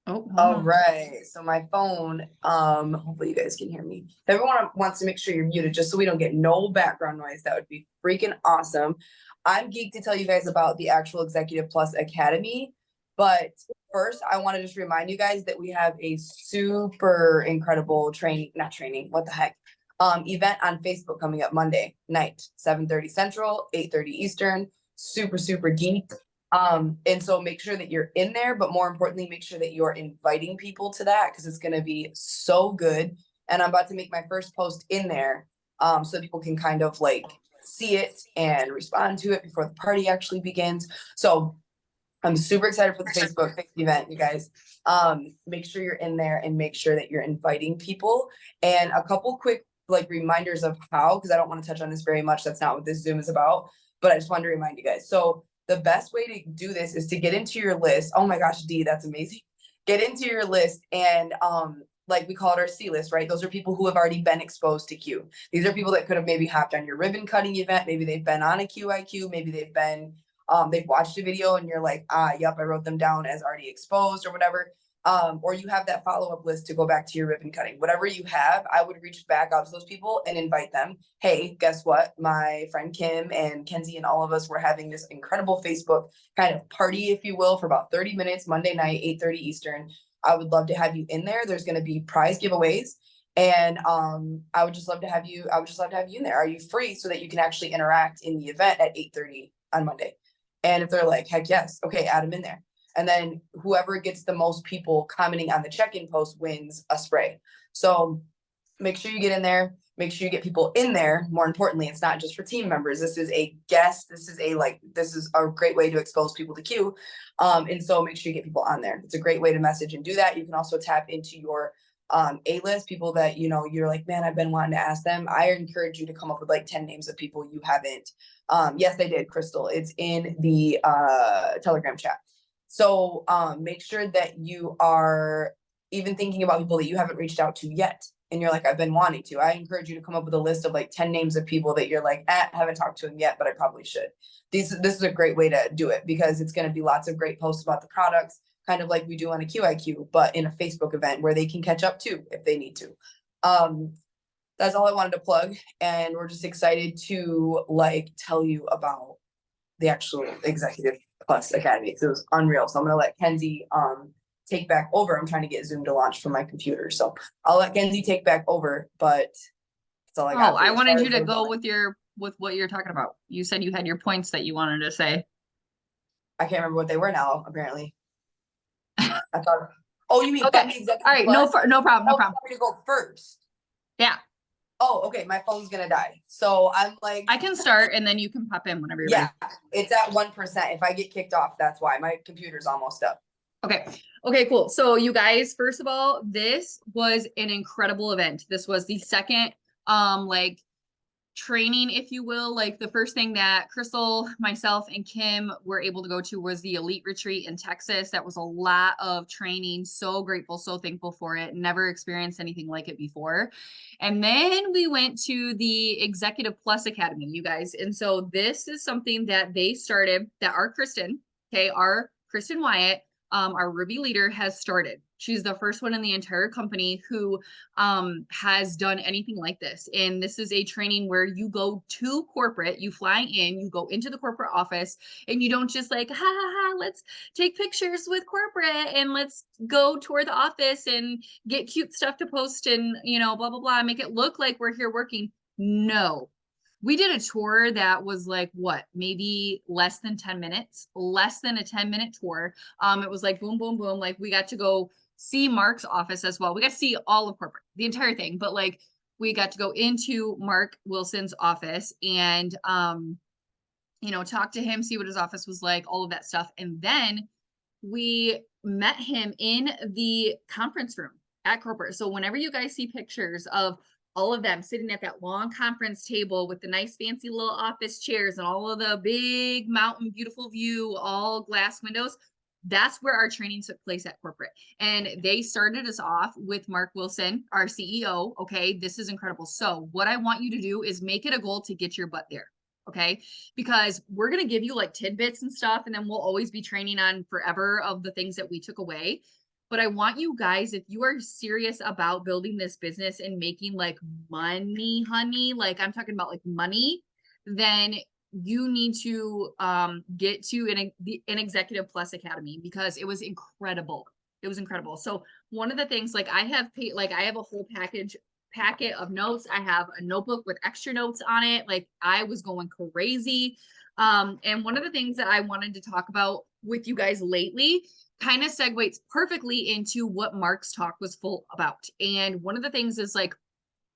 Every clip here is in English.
Oh, hold All on. right. So my phone, hopefully you guys can hear me. If everyone wants to make sure you're muted just so we don't get no background noise, that would be freaking awesome. I'm geeked to tell you guys about the actual Executive Plus Academy. But first, I want to just remind you guys that we have a super incredible what the heck? Event on Facebook coming up Monday night, 7:30 Central, 8:30 Eastern. Super, super geeked. And so make sure that you're in there, but more importantly, make sure that you're inviting people to that because it's going to be so good. And I'm about to make my first post in there so people can kind of like see it and respond to it before the party actually begins. So I'm super excited for the Facebook event, you guys. Make sure you're in there and make sure that you're inviting people. And a couple quick like reminders of how, because I don't want to touch on this very much. That's not what this Zoom is about. But I just wanted to remind you guys. So the best way to do this is to get into your list. Oh my gosh, Dee, that's amazing. Get into your list and like we call it our C list, right? Those are people who have already been exposed to Q. These are people that could have maybe hopped on your ribbon cutting event. Maybe they've been on a QIQ. Maybe they've watched a video and you're like, yep, I wrote them down as already exposed or whatever. Or you have that follow-up list to go back to your ribbon cutting. Whatever you have, I would reach back out to those people and invite them. Hey, guess what? My friend Kim and Kenzie and all of us were having this incredible Facebook kind of party, if you will, for about 30 minutes, Monday night, 8:30 Eastern. I would love to have you in there. There's going to be prize giveaways. And I would just love to have you in there. Are you free so that you can actually interact in the event at 8:30 on Monday? And if they're like, heck yes, okay, add them in there. And then whoever gets the most people commenting on the check-in post wins a spray. So make sure you get in there. Make sure you get people in there. More importantly, it's not just for team members. This is a guest. This is a great way to expose people to Q. And so make sure you get people on there. It's a great way to message and do that. You can also tap into your A-list, people that, you know, you're like, man, I've been wanting to ask them. I encourage you to come up with like 10 names of people you haven't. Yes, they did, Crystal. It's in the Telegram chat. So make sure that you are even thinking about people that you haven't reached out to yet. And you're like, I've been wanting to. I encourage you to come up with a list of like 10 names of people that you're like, haven't talked to them yet, but I probably should. This is a great way to do it because it's going to be lots of great posts about the products, kind of like we do on a QIQ, but in a Facebook event where they can catch up too if they need to. That's all I wanted to plug. And we're just excited to like tell you about the actual Executive Plus Academy because it was unreal. So I'm gonna let Kenzie take back over. I'm trying to get Zoom to launch from my computer, so I'll let Kenzie take back over. But that's all I got. Oh, I wanted you to go with what you're talking about. You said you had your points that you wanted to say. I can't remember what they were now. Apparently, I thought. Oh, you mean Okay. the Executive All right. Plus? No problem. No Oh, you problem. want me to go first? Yeah. Oh, okay. My phone's gonna die, so I'm like, I can start and then you can pop in whenever you're yeah, ready. it's at 1%. If I get kicked off, that's why my computer's almost up. Okay. Okay, cool. So you guys, first of all, this was an incredible event. This was the second like training, if you will. Like the first thing that Crystal, myself, and Kim were able to go to was the Elite Retreat in Texas. That was a lot of training. So grateful, so thankful for it. Never experienced anything like it before. And then we went to the Executive Plus Academy, you guys. And so this is something that they started, that our Kristen, okay, our Kristen Wyatt, our Ruby leader, has started. She's the first one in the entire company who has done anything like this. And this is a training where you go to corporate, you fly in, you go into the corporate office, and you don't just like, ha ha ha, let's take pictures with corporate and let's go tour the office and get cute stuff to post and, you know, blah, blah, blah, make it look like we're here working. No, we did a tour that was like what, maybe less than 10 minutes, less than a 10-minute tour. It was like boom, boom, boom. Like we got to go see Mark's office as well. We got to see all of corporate, the entire thing, but like we got to go into Mark Wilson's office and you know, talk to him, see what his office was like, all of that stuff. And then we met him in the conference room at corporate. So whenever you guys see pictures of all of them sitting at that long conference table with the nice fancy little office chairs and all of the big mountain, beautiful view, all glass windows, that's where our training took place at corporate. And they started us off with Mark Wilson, our CEO. Okay, this is incredible. So what I want you to do is make it a goal to get your butt there. Okay. Because we're going to give you like tidbits and stuff, and then we'll always be training on forever of the things that we took away. But I want you guys, if you are serious about building this business and making like money, honey, like I'm talking about like money, then you need to get to an Executive Plus Academy, because it was incredible. It was incredible. So one of the things, like I have paid, like I have a whole packet of notes. I have a notebook with extra notes on it. Like I was going crazy. And one of the things that I wanted to talk about with you guys lately kind of segues perfectly into what Mark's talk was full about. And one of the things is like,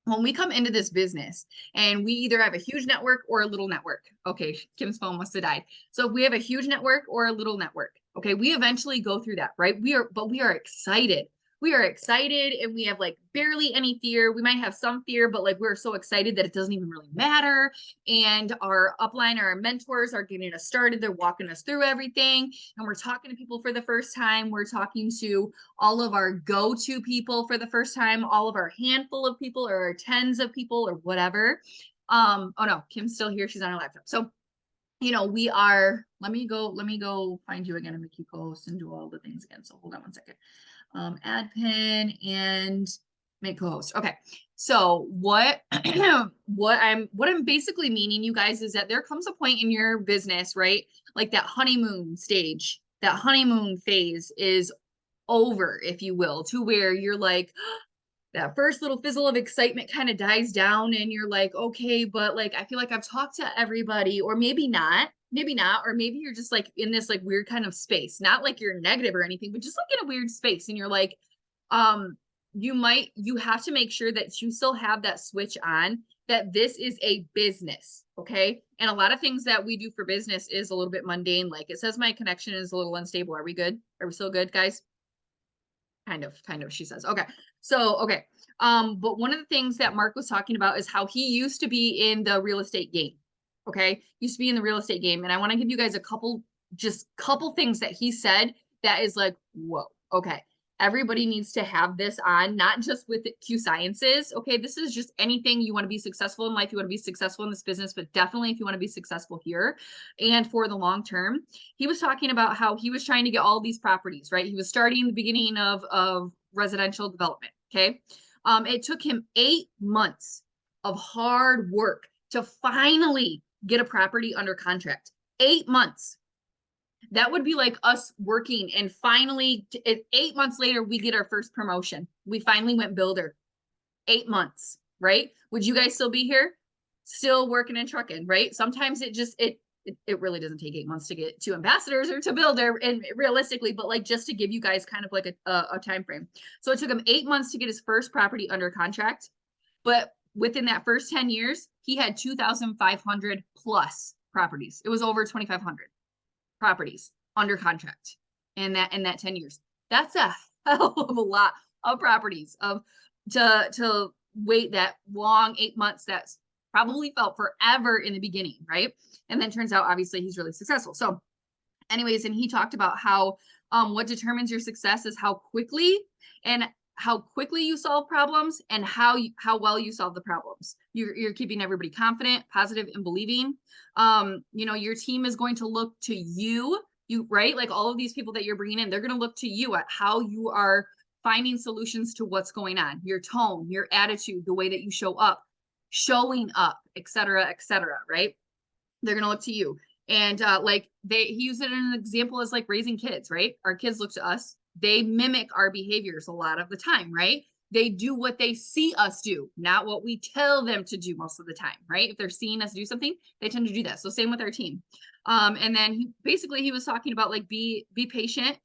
when we come into this business and we either have a huge network or a little network. Okay, Kim's phone must have died. So if we have a huge network or a little network, okay, we eventually go through that, right? But we are excited. We are excited, and we have like barely any fear. We might have some fear, but like we're so excited that it doesn't even really matter. And our upline, our mentors are getting us started. They're walking us through everything. And we're talking to people for the first time. We're talking to all of our go-to people for the first time, all of our handful of people or our tens of people or whatever. Oh no, Kim's still here. She's on her laptop. So, you know, we are, let me go find you again and make you co-host and do all the things again. So hold on one second. Add pin and make co-host. Okay. So what, what I'm basically meaning, you guys, is that there comes a point in your business, right? Like that honeymoon stage, that honeymoon phase is over, if you will, to where you're like, that first little fizzle of excitement kind of dies down, and you're like, okay, but like I feel like I've talked to everybody, or maybe not, or maybe you're just like in this like weird kind of space, not like you're negative or anything, but just like in a weird space. And you're like, you have to make sure that you still have that switch on, that this is a business. Okay. And a lot of things that we do for business is a little bit mundane. Like it says my connection is a little unstable. Are we good? Are we still good, guys? Kind of, she says. Okay. So, okay. But one of the things that Mark was talking about is how he used to be in the real estate game. Okay. Used to be in the real estate game. And I want to give you guys a couple things that he said that is like, whoa, okay. Everybody needs to have this on, not just with Q Sciences. Okay. This is just anything you want to be successful in life. You want to be successful in this business, but definitely if you want to be successful here and for the long term. He was talking about how he was trying to get all these properties, right? He was starting the beginning of residential development. Okay. It took him 8 months of hard work to finally get a property under contract. 8 months. That would be like us working, and finally 8 months later, we get our first promotion. We finally went builder. 8 months, right? Would you guys still be here? Still working and trucking, right? Sometimes it really doesn't take 8 months to get to ambassadors or to builder, and realistically, but like just to give you guys kind of like a time frame. So it took him 8 months to get his first property under contract, but within that first 10 years, he had 2,500 plus properties. It was over 2,500 properties under contract in that 10 years. That's a hell of a lot of properties to wait that long 8 months. That's probably felt forever in the beginning, right? And then turns out obviously he's really successful. So anyways, and he talked about how what determines your success is how quickly you solve problems, and how well you solve the problems. You're keeping everybody confident, positive, and believing. You know, your team is going to look to you, right? Like all of these people that you're bringing in, they're going to look to you at how you are finding solutions to what's going on, your tone, your attitude, the way that you showing up, et cetera, right? They're going to look to you. And like he used it in an example as like raising kids, right? Our kids look to us. They mimic our behaviors a lot of the time, right? They do what they see us do, not what we tell them to do most of the time, right? If they're seeing us do something, they tend to do that. So same with our team. And then he was talking about like, be patient.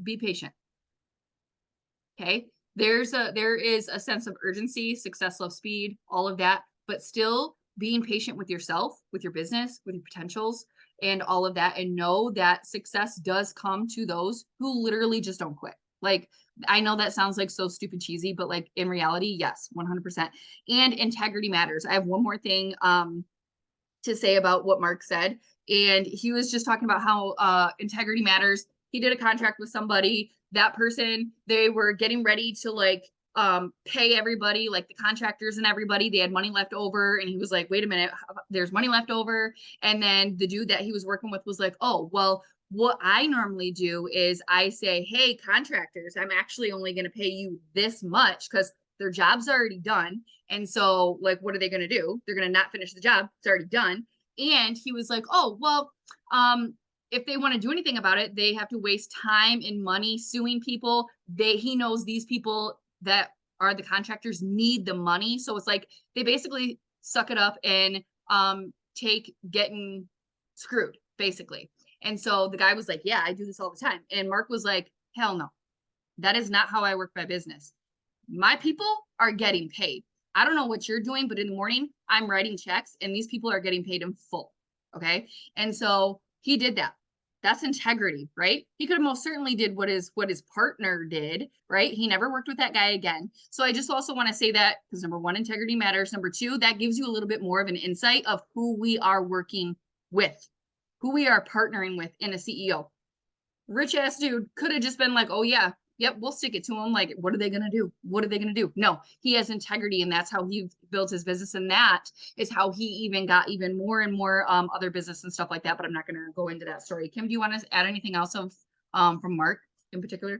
Be patient. Okay. There is a sense of urgency, success, love, speed, all of that, but still being patient with yourself, with your business, with your potentials, and all of that, and know that success does come to those who literally just don't quit. Like, I know that sounds like so stupid cheesy, but like in reality, yes, 100%. And integrity matters. I have one more thing to say about what Mark said. And he was just talking about how integrity matters. He did a contract with somebody. That person, they were getting ready to like pay everybody, like the contractors and everybody. They had money left over. And he was like, wait a minute, there's money left over. And then the dude that he was working with was like, oh, well, what I normally do is I say, hey, contractors, I'm actually only going to pay you this much because their job's already done. And so, like, what are they going to do? They're going to not finish the job. It's already done. And he was like, oh, well, if they want to do anything about it, they have to waste time and money suing people. He knows these people that are the contractors need the money. So it's like they basically suck it up and take getting screwed, basically. And so the guy was like, yeah, I do this all the time. And Mark was like, hell no, that is not how I work my business. My people are getting paid. I don't know what you're doing, but in the morning I'm writing checks and these people are getting paid in full. Okay. And so he did that. That's integrity, right? He could have most certainly did what his partner did, right? He never worked with that guy again. So I just also want to say that because number one, integrity matters. Number two, that gives you a little bit more of an insight of who we are working with, who we are partnering with in a CEO. Rich ass dude could have just been like, oh yeah, yep, we'll stick it to him. Like, what are they going to do? What are they going to do? No, he has integrity and that's how he built his business. And that is how he even got even more and more other business and stuff like that. But I'm not going to go into that story. Kim, do you want to add anything else from Mark in particular?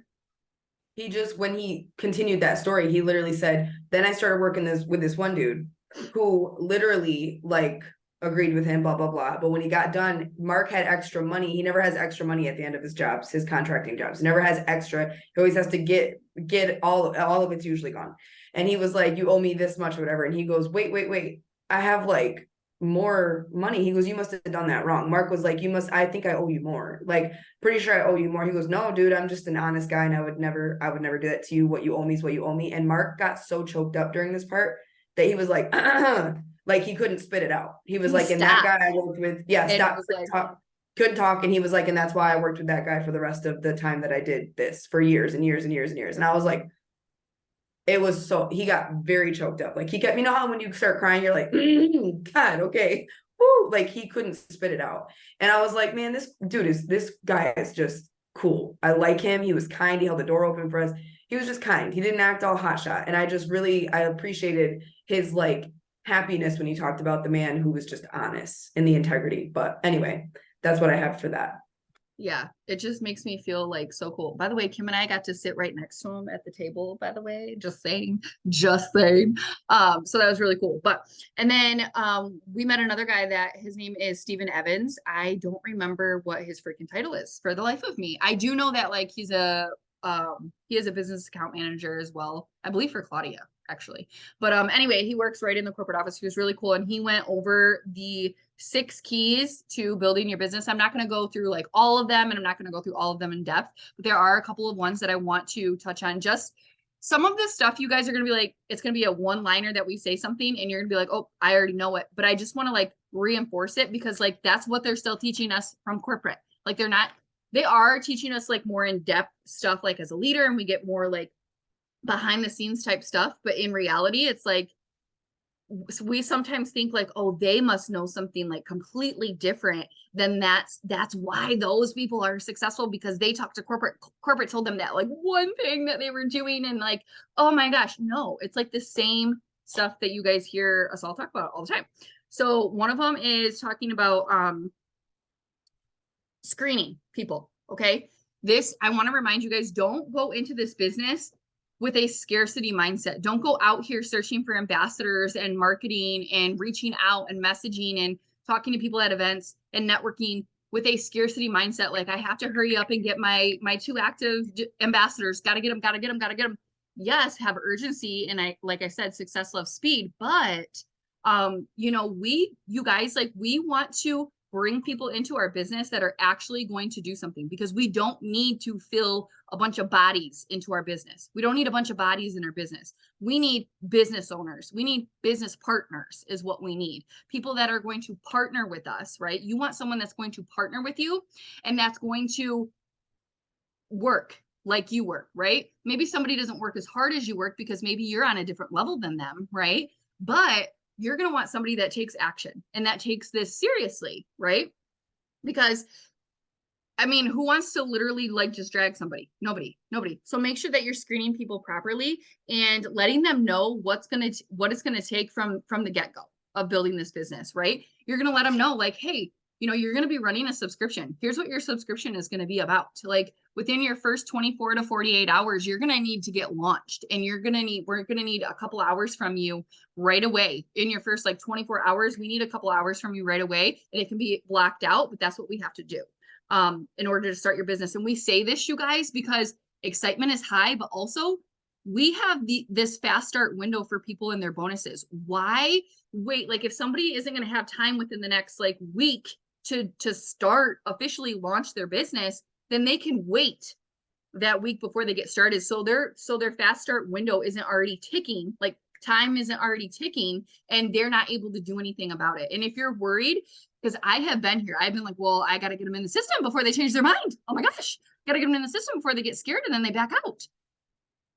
He just, when he continued that story, he literally said, then I started working with this one dude who literally like agreed with him, blah, blah, blah. But when he got done, Mark had extra money. He never has extra money at the end of his jobs, his contracting jobs. He never has extra. He always has to get all of it's usually gone. And he was like, you owe me this much or whatever. And he goes, wait. I have like more money. He goes, you must have done that wrong. Mark was like, I think I owe you more. Like, pretty sure I owe you more. He goes, no, dude, I'm just an honest guy and I would never do that to you. What you owe me is what you owe me. And Mark got so choked up during this part that he was like, like he couldn't spit it out. He was like, and that guy I worked with, stop, couldn't talk. And he was like, and that's why I worked with that guy for the rest of the time that I did this for years and years and years and years. And I was like, it was so, he got very choked up. Like he kept, you know how when you start crying, you're like, God, okay. Woo. Like he couldn't spit it out. And I was like, man, this guy is just cool. I like him. He was kind. He held the door open for us. He was just kind. He didn't act all hotshot. And I appreciated his like happiness when he talked about the man who was just honest and the integrity. But anyway, that's what I have for that. Yeah, it just makes me feel like so cool. By the way, Kim and I got to sit right next to him at the table, by the way, just saying. So that was really cool. And then we met another guy that his name is Stephen Evans. I don't remember what his freaking title is for the life of me. I do know that like he is a business account manager as well, I believe for Claudia actually. But anyway, he works right in the corporate office. He was really cool. And he went over the 6 keys to building your business. I'm not going to go through like all of them and I'm not going to go through all of them in depth, but there are a couple of ones that I want to touch on. Just some of this stuff you guys are going to be like, it's going to be a one-liner that we say something and you're going to be like, oh, I already know it. But I just want to like reinforce it because like that's what they're still teaching us from corporate. Like they are teaching us like more in-depth stuff like as a leader and we get more like behind the scenes type stuff. But in reality, it's like, we sometimes think like, oh, they must know something like completely different. Then that's why those people are successful because they talked to corporate told them that like one thing that they were doing and like, oh my gosh, no, it's like the same stuff that you guys hear us all talk about all the time. So one of them is talking about screening people. Okay. I want to remind you guys, don't go into this business with a scarcity mindset. Don't go out here searching for ambassadors and marketing and reaching out and messaging and talking to people at events and networking with a scarcity mindset. Like I have to hurry up and get my 2 active ambassadors. Got to get them. Yes, have urgency. And like I said, success loves speed. But, you guys, like we want to bring people into our business that are actually going to do something because we don't need to fill a bunch of bodies into our business. We don't need a bunch of bodies in our business. We need business owners. We need business partners is what we need. People that are going to partner with us, right? You want someone that's going to partner with you and that's going to work like you work, right? Maybe somebody doesn't work as hard as you work because maybe you're on a different level than them, right? But you're going to want somebody that takes action and that takes this seriously, right? Because I mean, who wants to literally like just drag somebody? Nobody. So make sure that you're screening people properly and letting them know what it's gonna take from the get-go of building this business, right? You're gonna let them know, like, hey, you're gonna be running a subscription. Here's what your subscription is gonna be about. Like within your first 24 to 48 hours, you're gonna need to get launched, and we're gonna need a couple hours from you right away. In your first like 24 hours, we need a couple hours from you right away, and it can be blocked out, but that's what we have to do in order to start your business. And we say this, you guys, because excitement is high, but also we have this fast start window for people in their bonuses. Why wait? Like if somebody isn't going to have time within the next like week to start officially launch their business, then they can wait that week before they get started. So their fast start window isn't already ticking, like time isn't already ticking, and they're not able to do anything about it. And if you're worried, because I have been here, I've been like, well, I got to get them in the system before they change their mind. Oh my gosh, got to get them in the system before they get scared and then they back out.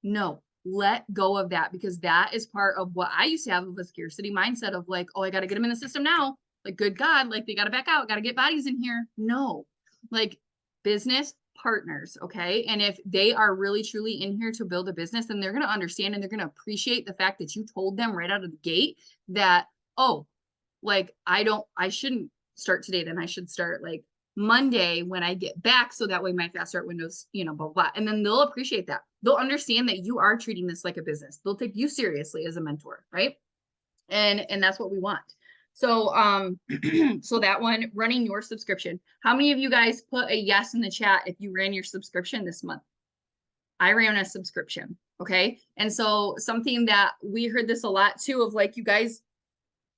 No, let go of that, because that is part of what I used to have of a scarcity mindset of like, oh, I got to get them in the system now. Like, good God, like they got to back out, got to get bodies in here. No, like business partners, okay? And if they are really truly in here to build a business, then they're going to understand and they're going to appreciate the fact that you told them right out of the gate that, oh, like I shouldn't start today, then I should start like Monday when I get back, so that way my fast start windows, blah, blah, blah. And then they'll appreciate that. They'll understand that you are treating this like a business. They'll take you seriously as a mentor, right? And that's what we want. So so that one, running your subscription. How many of you guys put a yes in the chat if you ran your subscription this month? I ran a subscription, okay? And so something that we heard this a lot too, of like, you guys,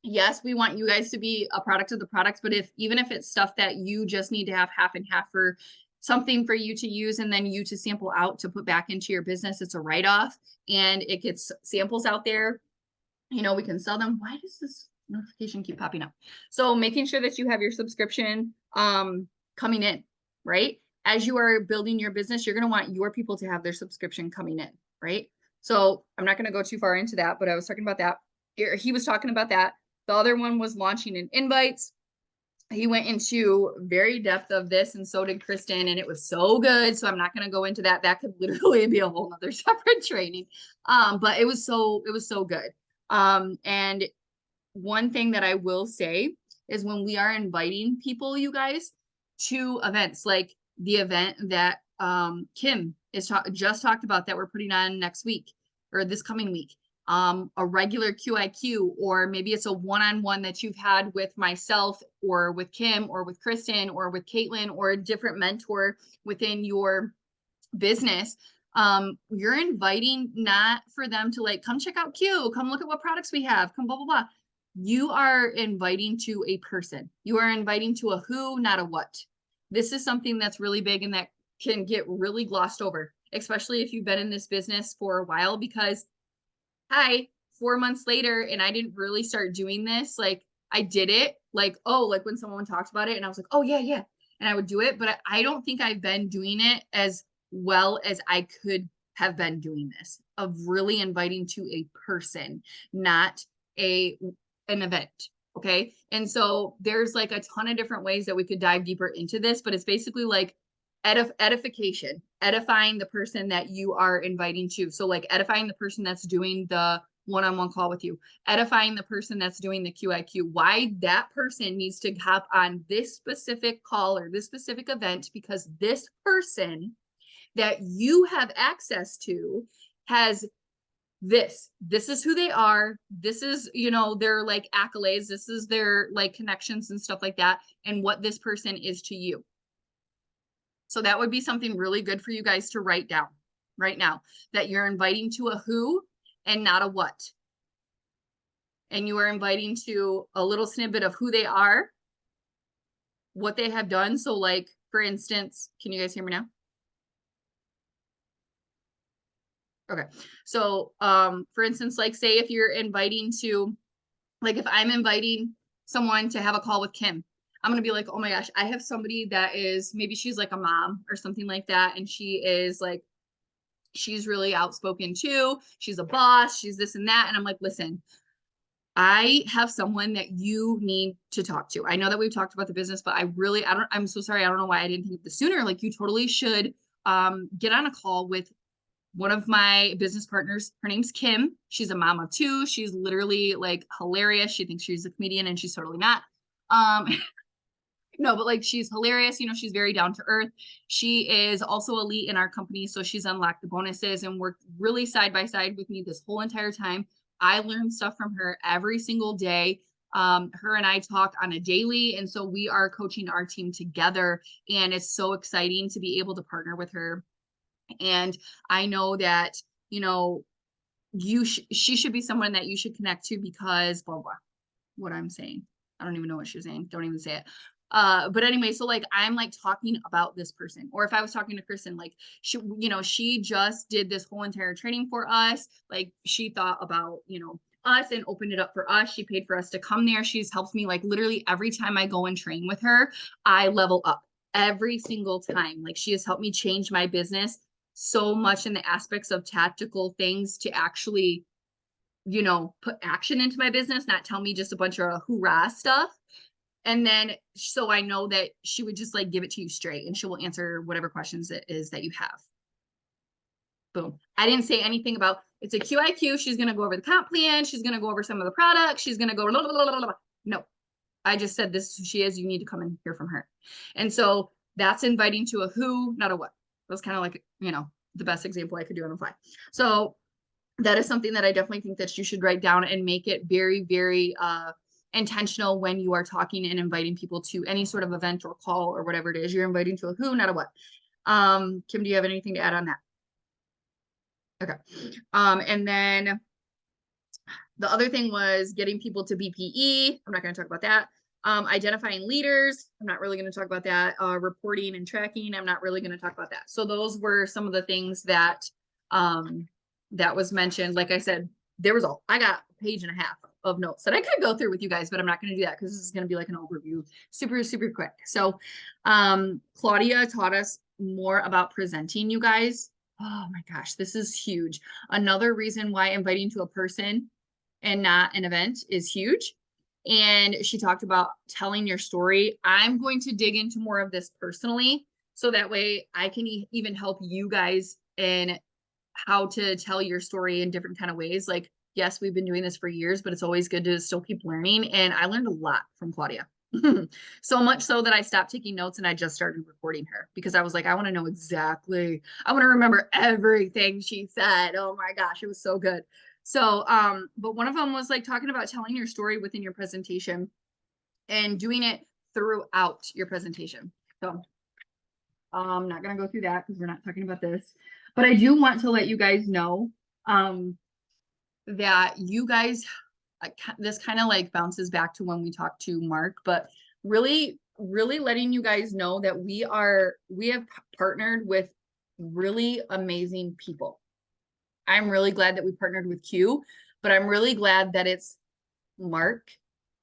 yes, we want you guys to be a product of the products, but even if it's stuff that you just need to have half and half for something for you to use and then you to sample out to put back into your business, it's a write-off and it gets samples out there. We can sell them. Why does this notification keep popping up? So making sure that you have your subscription coming in, right? As you are building your business, you're going to want your people to have their subscription coming in, right? So I'm not going to go too far into that, but I was talking about that. He was talking about that. The other one was launching in invites. He went into very depth of this, and so did Kristen, and it was so good. So I'm not going to go into that. That could literally be a whole nother separate training. But it was so good. And one thing that I will say is when we are inviting people, you guys, to events like the event that Kim just talked about that we're putting on next week or this coming week, a regular QIQ, or maybe it's a one-on-one that you've had with myself or with Kim or with Kristen or with Caitlin or a different mentor within your business. You're inviting not for them to like, come check out Q, come look at what products we have, come blah, blah, blah. You are inviting to a person. You are inviting to a who, not a what. This is something that's really big and that can get really glossed over, especially if you've been in this business for a while, because 4 months later, and I didn't really start doing this. Like I did it like, oh, like when someone talked about it and I was like, oh yeah. And I would do it, but I don't think I've been doing it as well as I could have been doing this, of really inviting to a person, not an event. Okay. And so there's like a ton of different ways that we could dive deeper into this, but it's basically like edification, edifying the person that you are inviting to. So like edifying the person that's doing the one-on-one call with you, edifying the person that's doing the QIQ, why that person needs to hop on this specific call or this specific event, because this person that you have access to has this is who they are. This is, their like accolades. This is their like connections and stuff like that. And what this person is to you. So that would be something really good for you guys to write down right now, that you're inviting to a who and not a what. And you are inviting to a little snippet of who they are, what they have done. So like, for instance, can you guys hear me now? Okay. So, for instance, like say if you're inviting to, like if I'm inviting someone to have a call with Kim, I'm going to be like, oh my gosh, I have somebody that is, maybe she's like a mom or something like that. And she is like, she's really outspoken too. She's a boss. She's this and that. And I'm like, listen, I have someone that you need to talk to. I know that we've talked about the business, but I'm so sorry. I don't know why I didn't think of this sooner. Like you totally should get on a call with one of my business partners. Her name's Kim. She's a mom of two. She's literally like hilarious. She thinks she's a comedian and she's totally not. Um, no, but like she's hilarious. You know, she's very down to earth. She is also elite in our company. So she's unlocked the bonuses and worked really side by side with me this whole entire time. I learned stuff from her every single day. Her and I talk on a daily. And so we are coaching our team together. And it's so exciting to be able to partner with her. And I know that, you know, she should be someone that you should connect to because blah, blah, what I'm saying. I don't even know what she's saying. Don't even say it. But anyway, so like I'm like talking about this person, or if I was talking to Kristen, like she, you know, she just did this whole entire training for us. Like she thought about, you know, us and opened it up for us. She paid for us to come there. She's helped me like literally every time I go and train with her, I level up every single time. Like she has helped me change my business so much in the aspects of tactical things to actually, you know, put action into my business, not tell me just a bunch of hoorah stuff. And then so I know that she would just like give it to you straight and she will answer whatever questions it is that you have. Boom. I didn't say anything about it's a QIQ. She's going to go over the comp plan. She's going to go over some of the products. She's going to go, blah, blah, blah, blah, blah. No, I just said this is who she is. You need to come and hear from her. And so that's inviting to a who, not a what. That's kind of like, you know, the best example I could do on the fly. So that is something that I definitely think that you should write down and make it very, very intentional when you are talking and inviting people to any sort of event or call or whatever it is you're inviting to a who, not a what. Kim, do you have anything to add on that? Okay. And then the other thing was getting people to BPE. I'm not going to talk about that. Identifying leaders. I'm not really going to talk about that. Reporting and tracking. I'm not really going to talk about that. So those were some of the things that that was mentioned. Like I said, I got a page and a half of notes that I could go through with you guys, but I'm not going to do that because this is going to be like an overview, super, super quick. So Claudia taught us more about presenting, you guys. Oh my gosh, this is huge. Another reason why inviting to a person and not an event is huge. And she talked about telling your story. I'm going to dig into more of this personally, so that way I can even help you guys in how to tell your story in different kind of ways. Like, yes, we've been doing this for years, but it's always good to still keep learning. And I learned a lot from Claudia. So much so that I stopped taking notes and I just started recording her because I was like, I want to know exactly, I want to remember everything she said. Oh my gosh, it was so good. So, but one of them was like talking about telling your story within your presentation and doing it throughout your presentation. So I'm not going to go through that because we're not talking about this, but I do want to let you guys know, that you guys, this kind of like bounces back to when we talked to Mark, but really, really letting you guys know that we have partnered with really amazing people. I'm really glad that we partnered with Q, but I'm really glad that it's Mark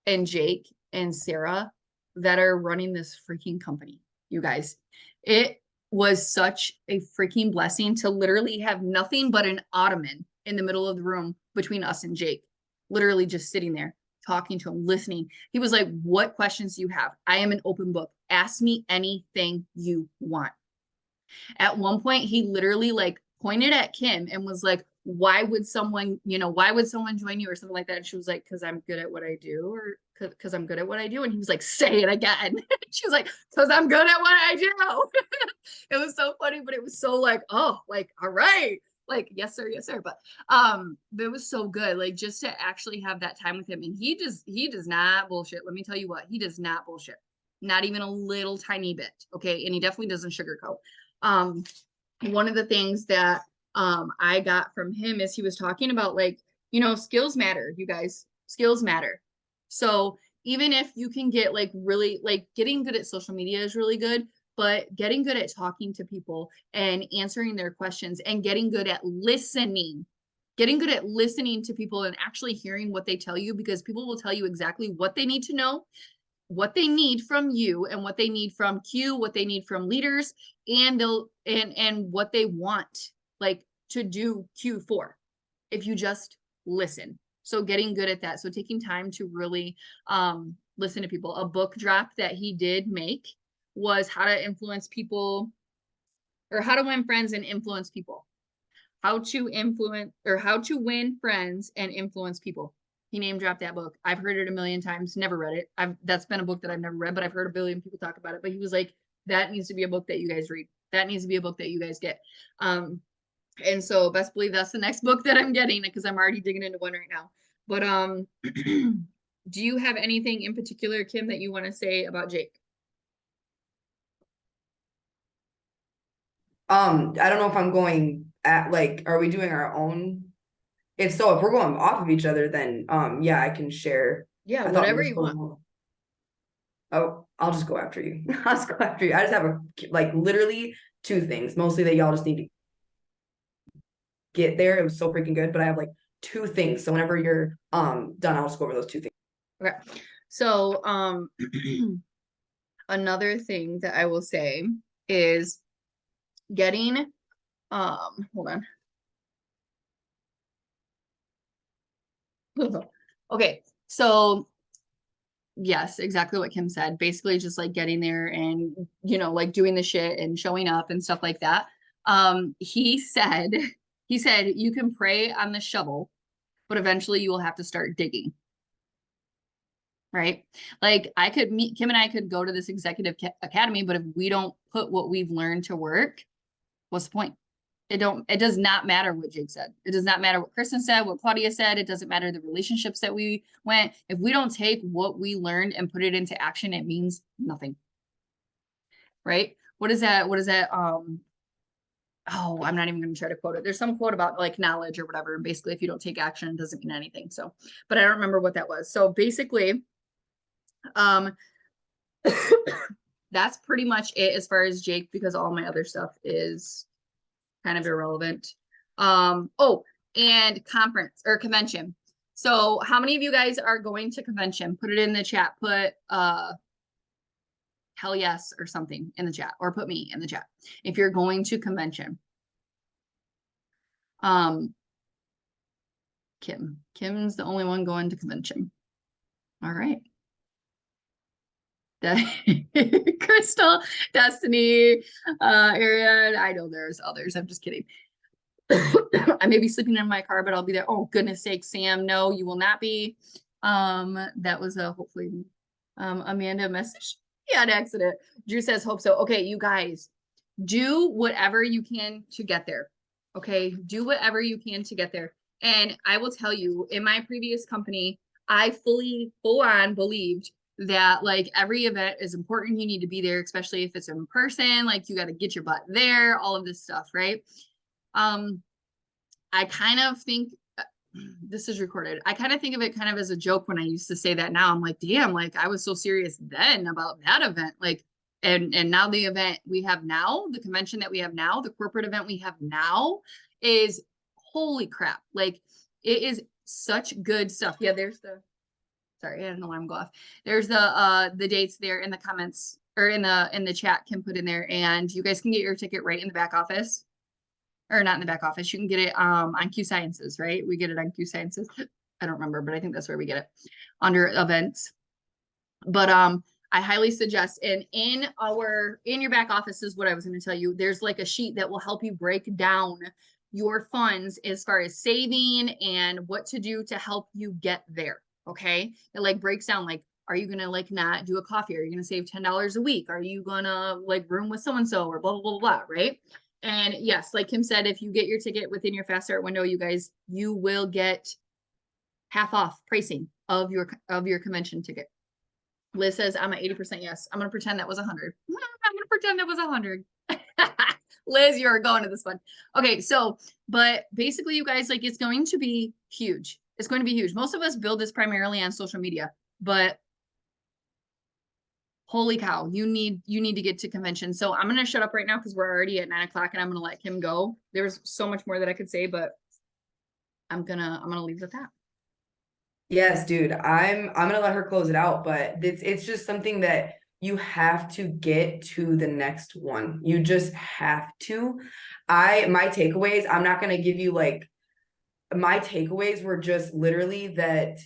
and Jake and Sarah that are running this freaking company, you guys. It was such a freaking blessing to literally have nothing but an ottoman in the middle of the room between us and Jake, literally just sitting there talking to him, listening. He was like, what questions do you have? I am an open book. Ask me anything you want. At one point, he literally like pointed at Kim and was like, why would someone join you or something like that? And she was like, because I'm good at what I do, or because I'm good at what I do. And he was like, say it again. She was like, because I'm good at what I do. It was so funny, but it was so like, oh, like, all right. Like, yes, sir, yes, sir. But it was so good. Like just to actually have that time with him. And he does not bullshit. Let me tell you what, he does not bullshit. Not even a little tiny bit. Okay. And he definitely doesn't sugarcoat. One of the things that I got from him is he was talking about like, you know, skills matter, you guys, skills matter. So even if you can get like really like getting good at social media is really good, but getting good at talking to people and answering their questions and getting good at listening to people and actually hearing what they tell you, because people will tell you exactly what they need to know, what they need from you, and what they need from Q, what they need from leaders, and and what they want like to do Q for, if you just listen. So getting good at that. So taking time to really listen to people. A book drop that he did make was how to influence people, or how to win friends and influence people. How to influence, or how to win friends and influence people. He name dropped that book. I've heard it a million times, never read it. That's been a book that I've never read, but I've heard a billion people talk about it. But he was like, that needs to be a book that you guys read. That needs to be a book that you guys get. And so best believe that's the next book that I'm getting, because I'm already digging into one right now. But do you have anything in particular, Kim, that you want to say about Jake? I don't know if I'm going at like, are we doing our own? If so, if we're going off of each other, then yeah, I can share. Yeah, I thought we whatever were you supposed want. to. Oh, I'll just go after you. I'll just go after you. I just have like literally two things, mostly that y'all just need to get there. It was so freaking good, but I have like two things. So whenever you're done, I'll just go over those two things. Okay. So another thing that I will say is getting hold on. Okay, so yes, exactly what Kim said. Basically just like getting there and like doing the shit and showing up and stuff like that. He said you can pray on the shovel, but eventually you will have to start digging. Right? Like I could meet Kim and I could go to this executive academy, but if we don't put what we've learned to work, what's the point? It does not matter what Jake said. It does not matter what Kristen said, what Claudia said. It doesn't matter the relationships that we went. If we don't take what we learned and put it into action, it means nothing. Right? What is that? What is that? Oh, I'm not even going to try to quote it. There's some quote about like knowledge or whatever. And basically, if you don't take action, it doesn't mean anything. So, but I don't remember what that was. So basically, um, that's pretty much it as far as Jake, because all my other stuff is kind of irrelevant. Oh, and conference or convention. So how many of you guys are going to convention? Put it in the chat. Put hell yes or something in the chat, or put me in the chat if you're going to convention. Kim's the only one going to convention. All right. Crystal, Destiny, Ariane. I know there's others. I'm just kidding. I may be sleeping in my car, but I'll be there. Oh, goodness sake, Sam. No, you will not be. That was a hopefully Amanda message. Yeah, an accident. Drew says hope so. Okay, you guys, do whatever you can to get there. Okay, do whatever you can to get there. And I will tell you, in my previous company, I full on believed that like every event is important. You need to be there, especially if it's in person. Like you got to get your butt there, all of this stuff, right? I kind of think this is recorded. I kind of think of it kind of as a joke when I used to say that. Now I'm like, damn, like I was so serious then about that event. Like, and now the event we have now, the convention that we have now, the corporate event we have now is holy crap. Like it is such good stuff. Yeah, there's the sorry, I had an alarm go off. There's the dates there in the comments or in the chat Kim put in there, and you guys can get your ticket right in the back office. Or not in the back office. You can get it on Q Sciences, right? We get it on Q Sciences. I don't remember, but I think that's where we get it under events. But I highly suggest, and in your back office is what I was going to tell you. There's like a sheet that will help you break down your funds as far as saving and what to do to help you get there. Okay. It like breaks down like, are you gonna like not do a coffee? Are you gonna save $10 a week? Are you gonna like room with so-and-so or blah, blah, blah, blah, right? And yes, like Kim said, if you get your ticket within your fast start window, you guys, you will get half off pricing of your convention ticket. Liz says, I'm at 80% yes. I'm going to pretend that was 100. I'm going to pretend that was 100. Liz, you're going to this one. Okay, so, but basically you guys, like, it's going to be huge. It's going to be huge. Most of us build this primarily on social media, but holy cow, you need to get to convention. So I'm going to shut up right now because we're already at 9 o'clock and I'm going to let Kim go. There's so much more that I could say, but I'm going to leave with that. Yes, dude. I'm gonna let her close it out, but it's just something that you have to get to the next one. You just have to. My takeaways, I'm not gonna give you like my takeaways were just literally that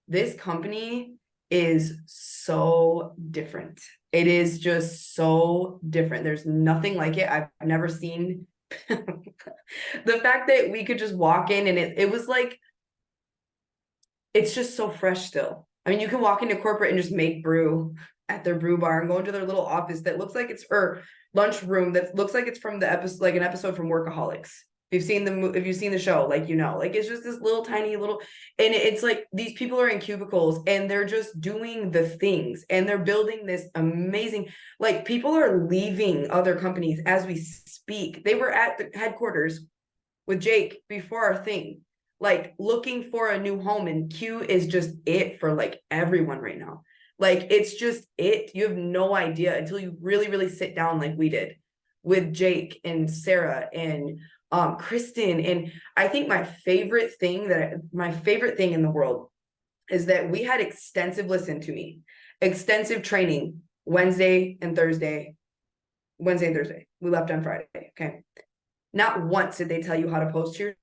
this company is so different. It is just so different. There's nothing like it. I've never seen the fact that we could just walk in and it was like, it's just so fresh still. I mean, you can walk into corporate and just make brew at their brew bar and go into their little office that looks like it's, or lunch room that looks like it's from the episode, like an episode from Workaholics. If you've seen the show, like, you know, like it's just this little tiny little, and it's like these people are in cubicles and they're just doing the things and they're building this amazing, like people are leaving other companies as we speak. They were at the headquarters with Jake before our thing, like looking for a new home, and Q is just it for like everyone right now. Like it's just it. You have no idea until you really, really sit down like we did with Jake and Sarah and Kristen. And I think my favorite thing in the world is that we had extensive training Wednesday and Thursday. We left on Friday. Okay. Not once did they tell you how to post your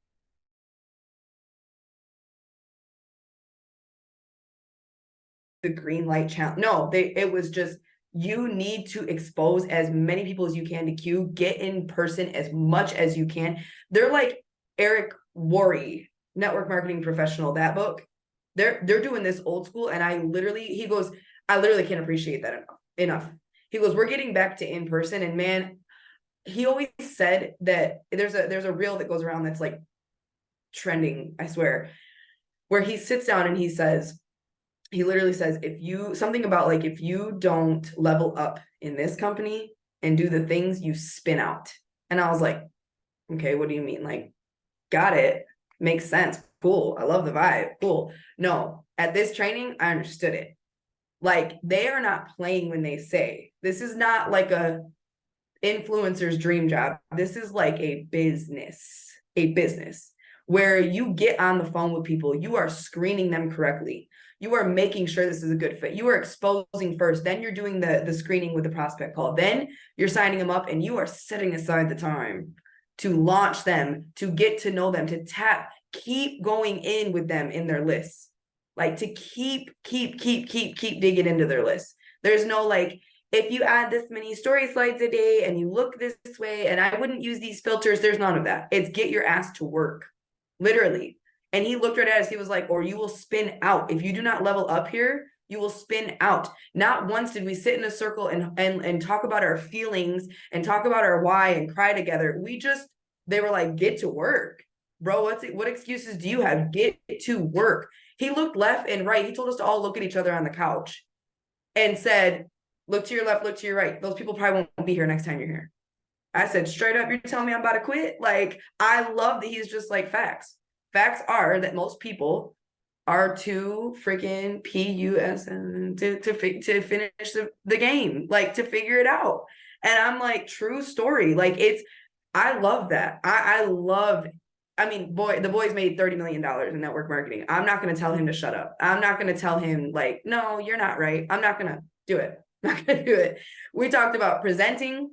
the green light challenge. No, it was just, you need to expose as many people as you can to Q, get in person as much as you can. They're like Eric Worre, network marketing professional, that book. They're doing this old school. And he goes, I literally can't appreciate that enough. He goes, we're getting back to in person. And man, he always said that there's a reel that goes around that's like trending, I swear, where he sits down and he literally says, if you don't level up in this company and do the things, you spin out. And I was like, okay, what do you mean? Like, got it. Makes sense. Cool. I love the vibe. Cool. No, at this training, I understood it. Like, they are not playing when they say, this is not like a influencer's dream job. This is like a business where you get on the phone with people. You are screening them correctly. You are making sure this is a good fit. You are exposing first. Then you're doing the screening with the prospect call. Then you're signing them up and you are setting aside the time to launch them, to get to know them, to keep going in with them in their lists. Like to keep digging into their lists. There's no like, if you add this many story slides a day and you look this way, and I wouldn't use these filters, there's none of that. It's get your ass to work, literally. And he looked right at us. He was like, or you will spin out. If you do not level up here, you will spin out. Not once did we sit in a circle and talk about our feelings and talk about our why and cry together. They were like, get to work, bro. What excuses do you have? Get to work. He looked left and right. He told us to all look at each other on the couch and said, look to your left, look to your right. Those people probably won't be here next time you're here. I said, straight up, you're telling me I'm about to quit? Like, I love that he's just like, facts. Facts are that most people are too freaking PUSN to finish the game, like to figure it out. And I'm like, true story. Like I love that. I mean, the boy's made $30 million in network marketing. I'm not going to tell him to shut up. I'm not going to tell him like, no, you're not right. I'm not going to do it. I'm not going to do it. We talked about presenting.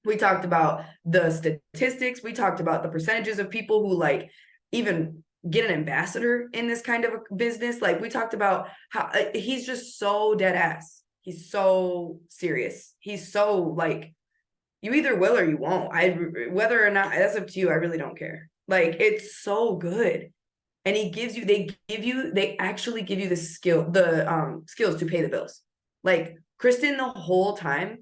We talked about the statistics. We talked about the percentages of people who like even get an ambassador in this kind of a business. Like we talked about how he's just so dead ass. He's so serious. He's so like, you either will or you won't. Whether or not, that's up to you. I really don't care. Like, it's so good. And they actually give you the skills to pay the bills. Like Kristen, the whole time,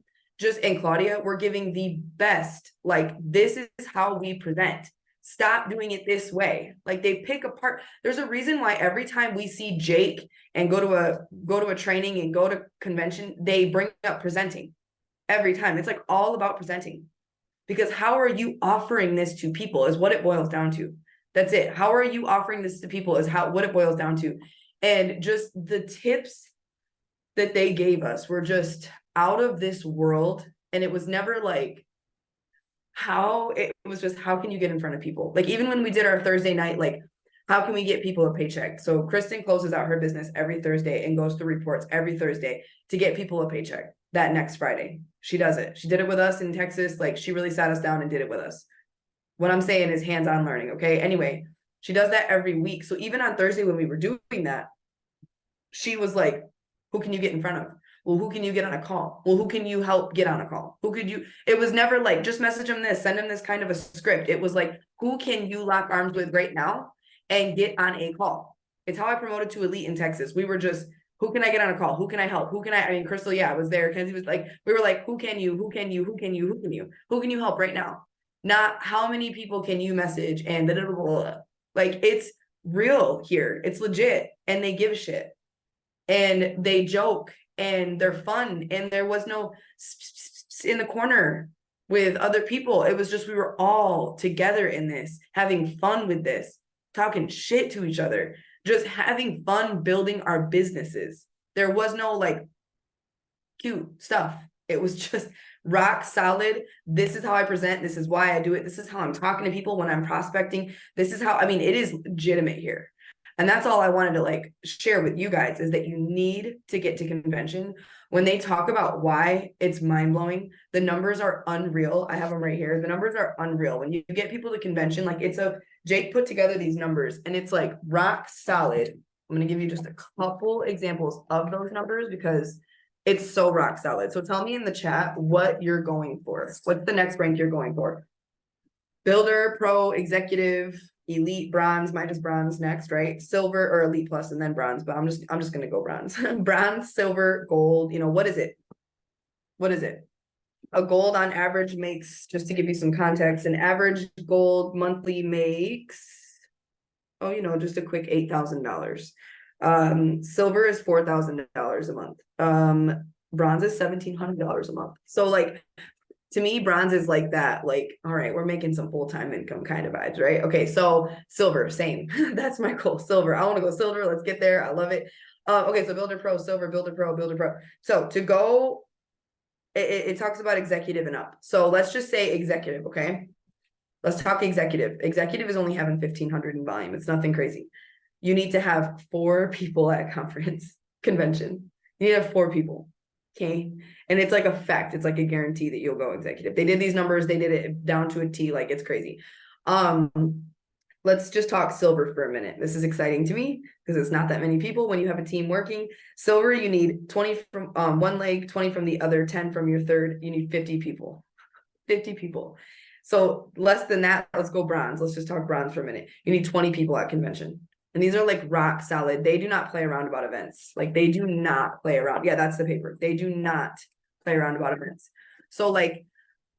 and Claudia, we're giving the best, like, this is how we present. Stop doing it this way. Like they pick apart. There's a reason why every time we see Jake and go to a training and go to convention, they bring up presenting every time. It's like all about presenting, because how are you offering this to people is what it boils down to. That's it. How are you offering this to people is what it boils down to. And just the tips that they gave us were just out of this world. And it was never like, it was just, how can you get in front of people? Like even when we did our Thursday night, like how can we get people a paycheck? So Kristen closes out her business every Thursday and goes through reports every Thursday to get people a paycheck that next Friday. She does it. She did it with us in Texas. Like she really sat us down and did it with us. What I'm saying is hands-on learning. Okay. Anyway, She does that every week. So even on Thursday when we were doing that, she was like, who can you get in front of? Well, who can you get on a call? Well, who can you help get on a call? Who could you, it was never like, just message him this, send him this kind of a script. It was like, who can you lock arms with right now and get on a call? It's how I promoted to elite in Texas. We were just, who can I get on a call? Who can I help? Who can I mean, Crystal, yeah, was there. Kenzie was like, we were like, who can you help right now? Not how many people can you message and blah, blah, blah, blah. Like it's real here. It's legit. And they give a shit. And they joke and they're fun. And there was no in the corner with other people. It was just, we were all together in this, having fun with this, talking shit to each other, just having fun building our businesses. There was no like cute stuff. It was just rock solid. This is how I present. This is why I do it. This is how I'm talking to people when I'm prospecting. This is how, I mean, it is legitimate here. And that's all I wanted to like share with you guys is that you need to get to convention. When they talk about why, it's mind blowing. The numbers are unreal. I have them right here. The numbers are unreal. When you get people to convention, like Jake put together these numbers and it's like rock solid. I'm going to give you just a couple examples of those numbers because it's so rock solid. So tell me in the chat what you're going for. What's the next rank you're going for? Builder, pro, executive, elite, bronze, mine is bronze next, right? Silver or elite plus and then bronze, but I'm just gonna go bronze. Bronze, silver, gold, you know, what is it? What is it? A gold on average makes, just to give you some context, an average gold monthly makes, oh, you know, just a quick $8,000. Silver is $4,000 a month. Bronze is $1,700 a month. So like, to me, bronze is like that, like, all right, we're making some full-time income kind of vibes, right? Okay, so silver, same. That's my goal, silver. I want to go silver. Let's get there. I love it. Okay, so builder pro, silver, builder pro, builder pro. So to go, it talks about executive and up. So let's just say executive, okay? Let's talk executive. Executive is only having 1,500 in volume. It's nothing crazy. You need to have 4 people at a conference convention. You need to have 4 people. Okay. And it's like a fact. It's like a guarantee that you'll go executive. They did these numbers. They did it down to a T. Like it's crazy. Let's just talk silver for a minute. This is exciting to me because it's not that many people when you have a team working. Silver, you need 20 from one leg, 20 from the other, 10 from your third. You need 50 people. 50 people. So less than that, let's go bronze. Let's just talk bronze for a minute. You need 20 people at convention. And these are like rock solid. They do not play around about events. Like they do not play around. Yeah, that's the paper. They do not play around about events. So like,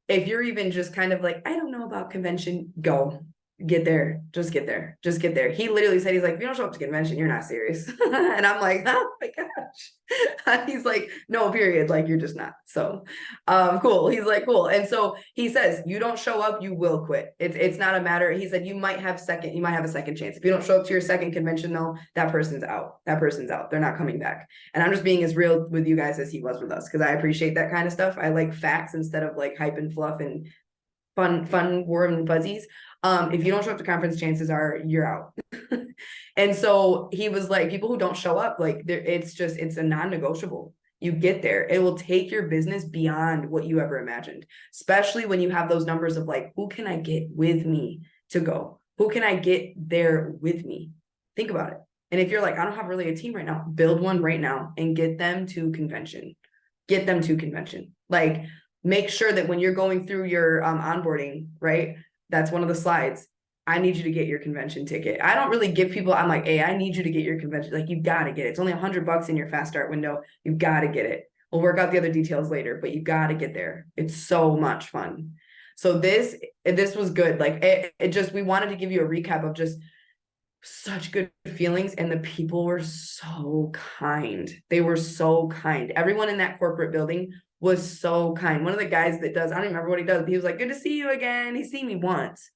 if you're even just kind of like, I don't know about convention, go. Get there. Just get there. Just get there. He literally said, he's like, if you don't show up to convention, you're not serious. And I'm like, oh my gosh. He's like, no, period. Like, you're just not. So cool. He's like, cool. And so he says, you don't show up, you will quit. It's not a matter. He said, you might have a second chance. If you don't show up to your second convention though, that person's out. That person's out. They're not coming back. And I'm just being as real with you guys as he was with us. Cause I appreciate that kind of stuff. I like facts instead of like hype and fluff and fun warm and fuzzies. If you don't show up to conference, chances are you're out. And so he was like, people who don't show up, like it's a non-negotiable. You get there, it will take your business beyond what you ever imagined, especially when you have those numbers of like, who can I get with me to go? Who can I get there with me? Think about it. And if you're like, I don't have really a team right now, build one right now and get them to convention. Get them to convention. Like, make sure that when you're going through your onboarding, right? That's one of the slides. I need you to get your convention ticket. I don't really give people, I'm like, hey, I need you to get your convention. Like, you got to get it. It's only $100 in your fast start window. You got to get it. We'll work out the other details later, but you got to get there. It's so much fun. So this was good. Like it just, we wanted to give you a recap of just such good feelings. And the people were so kind. They were so kind. Everyone in that corporate building was so kind. One of the guys that does, I don't even remember what he does, but he was like, good to see you again. He seen me once.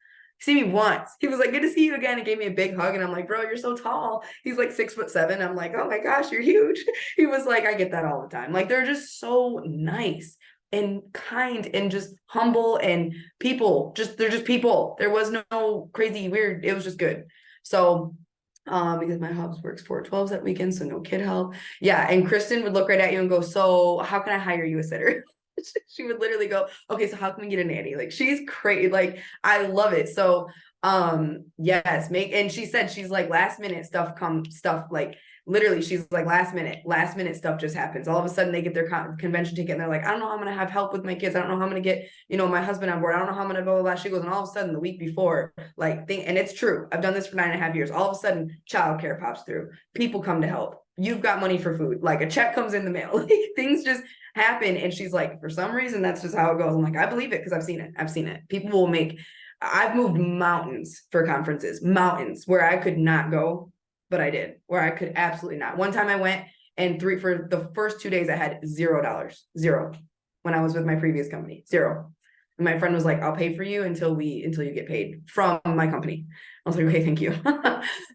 He was like, good to see you again. He gave me a big hug. And I'm like, bro, you're so tall. He's like 6'7". I'm like, oh my gosh, you're huge. He was like, I get that all the time. Like, they're just so nice and kind and just humble and people, they're just people. There was no crazy weird. It was just good. So because my hubs works 4/12s that weekend, so no kid help. Yeah, and Kristen would look right at you and go, so how can I hire you a sitter? She would literally go, okay, so how can we get a nanny? Like she's crazy. Like I love it. So yes, and she said she's like last minute stuff like literally she's like last minute stuff just happens. All of a sudden they get their convention ticket and they're like, I don't know how I'm gonna have help with my kids. I don't know how I'm gonna get, my husband on board. I don't know how I'm gonna blah, blah, blah. She goes, and all of a sudden the week before, and it's true. I've done this for 9.5 years. All of a sudden childcare pops through. People come to help. You've got money for food. Like a check comes in the mail. Like things just happen. And she's like, for some reason, that's just how it goes. I'm like, I believe it because I've seen it. People will I've moved mountains for conferences, mountains where I could not go, but I did, where I could absolutely not. One time I went and for the first 2 days I had $0, zero, when I was with my previous company, zero. And my friend was like, I'll pay for you until you get paid from my company. I was like, okay, thank you.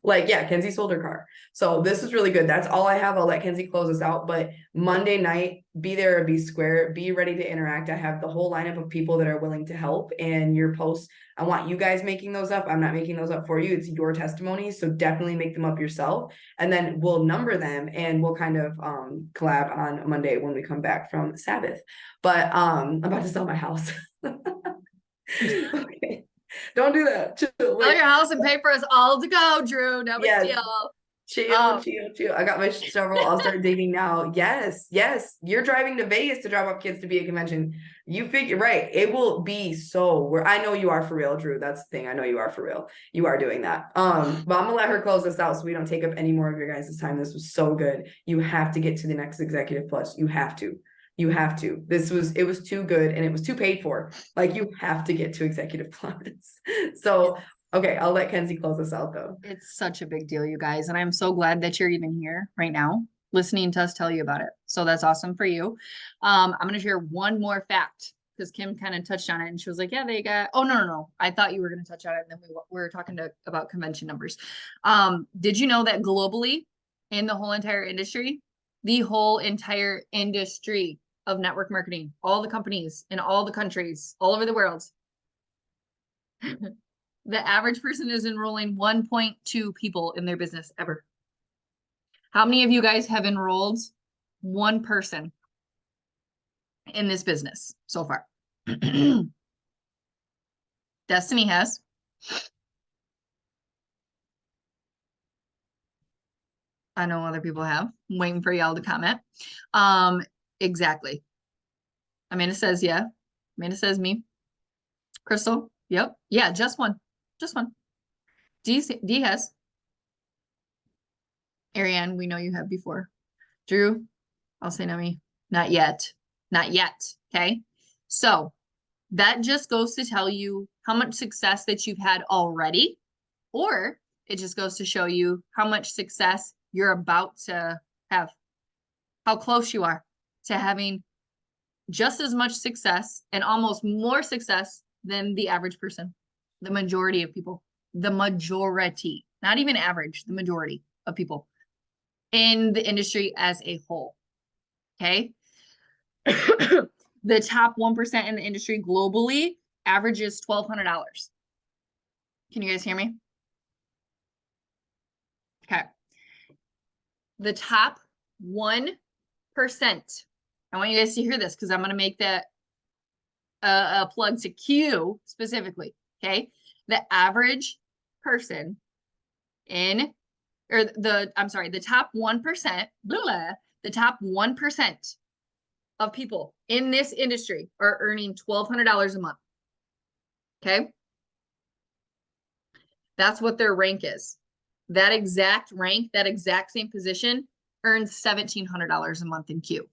Like, yeah, Kenzie sold her car. So this is really good. That's all I have. I'll let Kenzie close us out. But Monday night, be there or be square, be ready to interact. I have the whole lineup of people that are willing to help. And your posts, I want you guys making those up. I'm not making those up for you. It's your testimony. So definitely make them up yourself. And then we'll number them and we'll kind of collab on Monday when we come back from Sabbath. But I'm about to sell my house. Okay. Don't do that. Chill. Sell your house and pay for us all to go, Drew. No big deal. Chill. I got my shovel. I'll start digging now. Yes. You're driving to Vegas to drop off kids to be a convention. You figure, right. It will be where I know you are for real, Drew. That's the thing. I know you are for real. You are doing that. But I'm gonna let her close this out so we don't take up any more of your guys' time. This was so good. You have to get to the next Executive Plus. You have to. It was too good and it was too paid for. Like you have to get to Executive Plus. So, okay, I'll let Kenzie close us out though. It's such a big deal, you guys. And I'm so glad that you're even here right now, listening to us tell you about it. So that's awesome for you. I'm going to share one more fact because Kim kind of touched on it and she was like, yeah, they got, oh, no. I thought you were going to touch on it. And then we were talking about convention numbers. Did you know that globally in the whole entire industry of network marketing, all the companies in all the countries all over the world, the average person is enrolling 1.2 people in their business ever. How many of you guys have enrolled one person in this business so far? Destiny has. I know other people have. I'm waiting for y'all to comment. Exactly. Amanda says, yeah. Amanda says me. Crystal, yep. Yeah, just one. D has. Ariane, we know you have before. Drew, I'll say no me. Not yet. Okay. So that just goes to tell you how much success that you've had already, or it just goes to show you how much success you're about to have, how close you are to having just as much success and almost more success than the average person, the majority of people, not even average, the majority of people in the industry as a whole. Okay. The top 1% in the industry globally averages $1,200. Can you guys hear me? Okay. The top 1%. I want you guys to hear this because I'm going to make that a plug to Q specifically. Okay. The average person the top 1%, the top 1% of people in this industry are earning $1,200 a month. Okay. That's what their rank is. That exact rank, that exact same position earns $1,700 a month in Q.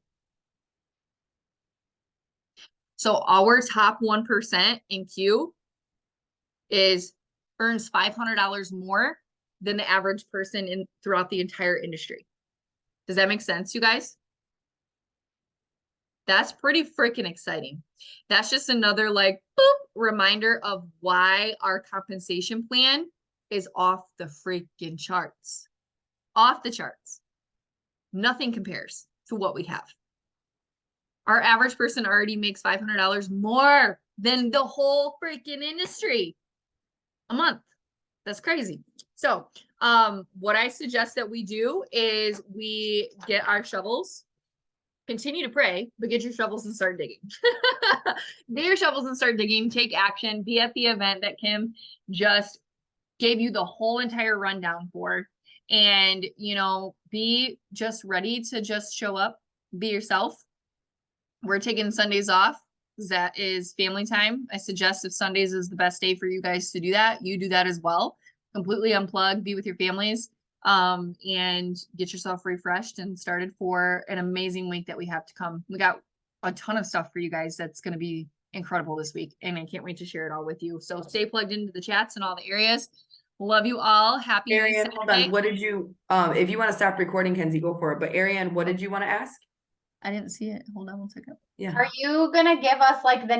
So our top 1% in Q earns $500 more than the average person throughout the entire industry. Does that make sense, you guys? That's pretty freaking exciting. That's just another reminder of why our compensation plan is off the freaking charts. Off the charts. Nothing compares to what we have. Our average person already makes $500 more than the whole freaking industry a month. That's crazy. So what I suggest that we do is we get our shovels continue to pray, but get your shovels and start digging. Get your shovels and start digging, take action, be at the event that Kim just gave you the whole entire rundown for. And, you know, be just ready to just show up, be yourself. We're taking Sundays off. That is family time. I suggest if Sundays is the best day for you guys to do that, you do that as well. Completely unplug, be with your families, and get yourself refreshed and started for an amazing week that we have to come. We got a ton of stuff for you guys that's going to be incredible this week, and I can't wait to share it all with you. So stay plugged into the chats and all the areas. Love you all. Happy Ariane, hold on. What did you, if you want to stop recording, Kenzie, go for it. But Ariane, what did you want to ask? I didn't see it. Hold on one second. Yeah. Are you gonna give us like the